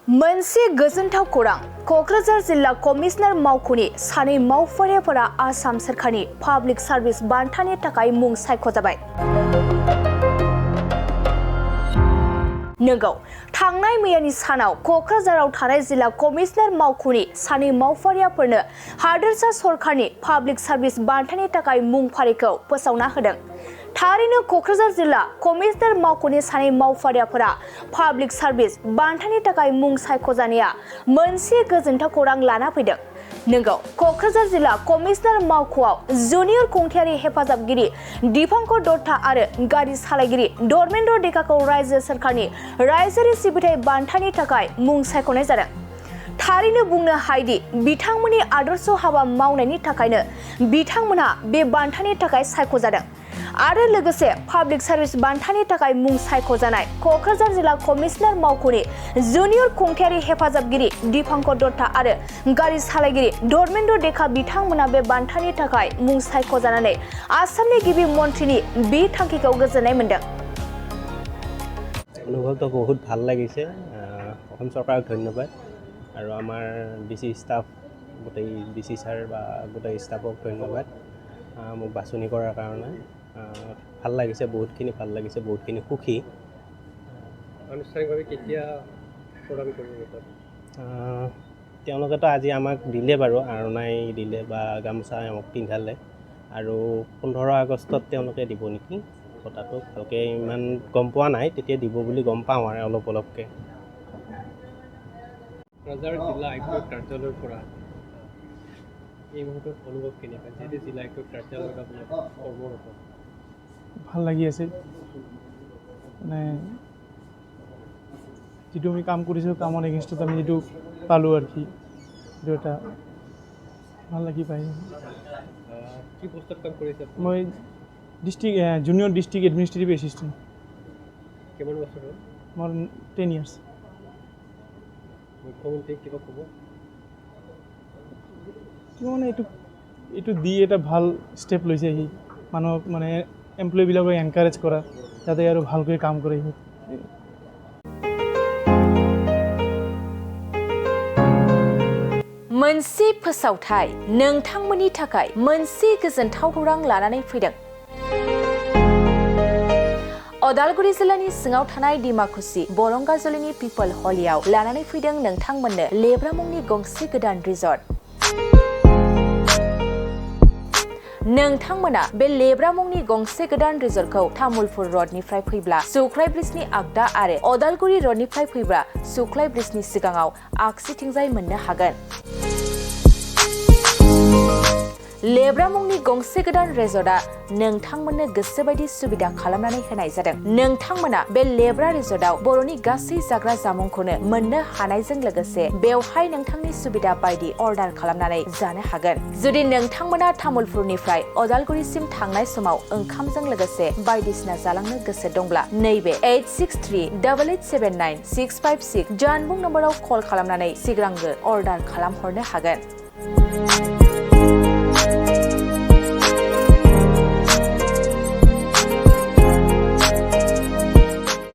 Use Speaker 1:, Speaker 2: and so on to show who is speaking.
Speaker 1: मोनसे गोजोनथाव खौरां क'क्राझार जिल्ला कमिशनार मावख'नि सानै मावफारियाफोरा आसाम सोरखारनि पाब्लिक सार्भिस बान्थानि थाखाय मुं सायख'जाबाय। नंगौ, थांनाय मैयानि सानाव क'क्राझाराव थानाय जिल्ला कमिशनार मावख'नि सानै मावफारियाफोरनो हादोरसा सरकारनि पाब्लिक सार्भिस बान्थानि थाखाय मुं फारिखौ फोसावना होदों। थारैनो क'क्राझार जिल्ला कमिशनार मावख'नि सानै मावफारियाफोरा पाब्लिक सार्भिस बान्थानि थाखाय मुं सायख'जानाया मोनसे गोजोनथाव खौरां लाना फैदों। नंगौ, क'क्राझार जिल्ला कमिशनार मावख'आव जुनियर खुंथायारि हेफाजाबगिरि दिपांकर दत्ता आरो गारि सालायगिरि धर्मेन्द्र डेकाखौ रायजो सोरखारनि रायजोआरि सिबिथाय बान्थानि थाखाय मुं सायख'नाय जादों। थारैनो बुंनो हायोदि बिथांमोननि आदर्श हाबा मावनायनि थाखायनो बिथांमोनहा बे बान्थानि थाखाय सायख'जादों आरो लोगोसे पाब्लिक सार्भिस बान्थानि थाखाय मुं सायख'जानाय क'क्राझार जिल्ला कमिशनार मावख'नि जुनियर खुंथायारि हेफाजाबगिरि दिपांकर दत्ता आरो गारि सालायगिरि धर्मेन्द्र डेका बिथांमोना बे बान्थानि थाखाय मुं सायख'जानानै आसामनि गिबि मन्थ्रिनि बे थांखिखौ गोजोननाय मोनदों।
Speaker 2: অনুভৱটো বহুত ভাল লাগিছে। অসম চৰকাৰক ধন্যবাদ আৰু আমাৰ ডিসি ষ্টাফ গোটেই ডিসি ছাৰ বা গোটেই ষ্টাফক ধন্যবাদ মোক বাছনি কৰাৰ কাৰণে। ভাল লাগিছে, বহুতখিনি ভাল লাগিছে, বহুতখিনি সুখী।
Speaker 3: আনুষ্ঠানিকভাৱে কেতিয়া প্ৰদান কৰিব?
Speaker 2: তেওঁলোকেতো আজি আমাক দিলে বাৰু, আৰণাই দিলে বা গামোচা আমাক পিন্ধালে আৰু 15 আগষ্টত তেওঁলোকে দিব নেকি কথাটো ভালকৈ ইমান গম পোৱা নাই, তেতিয়া দিব বুলি গম পাওঁ আৰু অলপকৈ।
Speaker 3: ক'ক্ৰাঝাৰ জিলা আয়ুক্তৰ কাৰ্যালয়ৰ পৰা এই মুহূৰ্তত অনুভৱ কেনেকুৱা? যিহেতু জিলা আয়ুক্তৰ কাৰ্যালয়ত আপোনাৰ কৰ্মৰত।
Speaker 4: ভাল লাগি আছে, মানে যিটো আমি কাম কৰিছোঁ কামৰ এগেইনষ্টত আমি যিটো পালোঁ আৰু কি এইটো এটা ভাল লাগি পায়।
Speaker 3: কি পোষ্টত কাম কৰিছে?
Speaker 4: মই জুনিয়ৰ ডিষ্ট্ৰিক্ট এডমিনিষ্ট্ৰেটিভ এছিষ্টেণ্ট।
Speaker 3: কিমান বছৰ হ'ল?
Speaker 4: মোৰ 10 years।
Speaker 3: মুখ্যমন্ত্ৰীক কিবা ক'ব?
Speaker 4: কিয় মানে এইটো দি এটা ভাল ষ্টেপ লৈছে সি, মানুহক মানে এমপ্লয়ীবিলাকক এনকাৰেজ কৰা যাতে আৰু ভালকৈ কাম কৰে।
Speaker 1: मोनसे फोसावथाय नोंथांमोननि थाखाय मोनसे गोजोनथाव खौरां लानानै फैदों। अदालगुरि जिल्लानि सिङाव थानाय डिमाकुसि बरंगाजुलिनि पिपल हलियाव लानानै फैदों नोंथांमोननो लेब्रा मुंनि गंसे गोदान रिजर्ट। नोंथांमोना बे लेब्रा मुंनि गंसे गोदान रिजर्टखौ तामुलपुर रडनिफ्राय फैब्ला सुख्लाय ब्रिजनि आगदा आरो अदालगुरि रडनिफ्राय फैब्ला सुख्लाय ब्रिजनि सिगाङाव आगसिथिंजाय मोननो हागोन। लेब्रा मुंनि गंसे गोदान रिजर्टआ नोंथांमोननो गोसोबायदि सुबिदा खालामनानै होनाय जादों। नोंथांमोना बे लेब्रा रिजर्टआव बर'नि गासै जाग्रा जामुंखौनो मोननो हानायजों लोगोसे बेवहाय नोंथांनि सुबिदा बायदि अर्डार खालामनानै जानो हागोन। जुदि नोंथांमोना तामुलपुरनिफ्राय अदालगुरिसिम थांनाय समाव ओंखामजों लोगोसे बायदिसिना जालांनो गोसो दंब्ला नैबे 8638879656 जानबुं नम्बराव कल खालामनानै सिगांग्रो अर्डार खालामहरनो हागोन।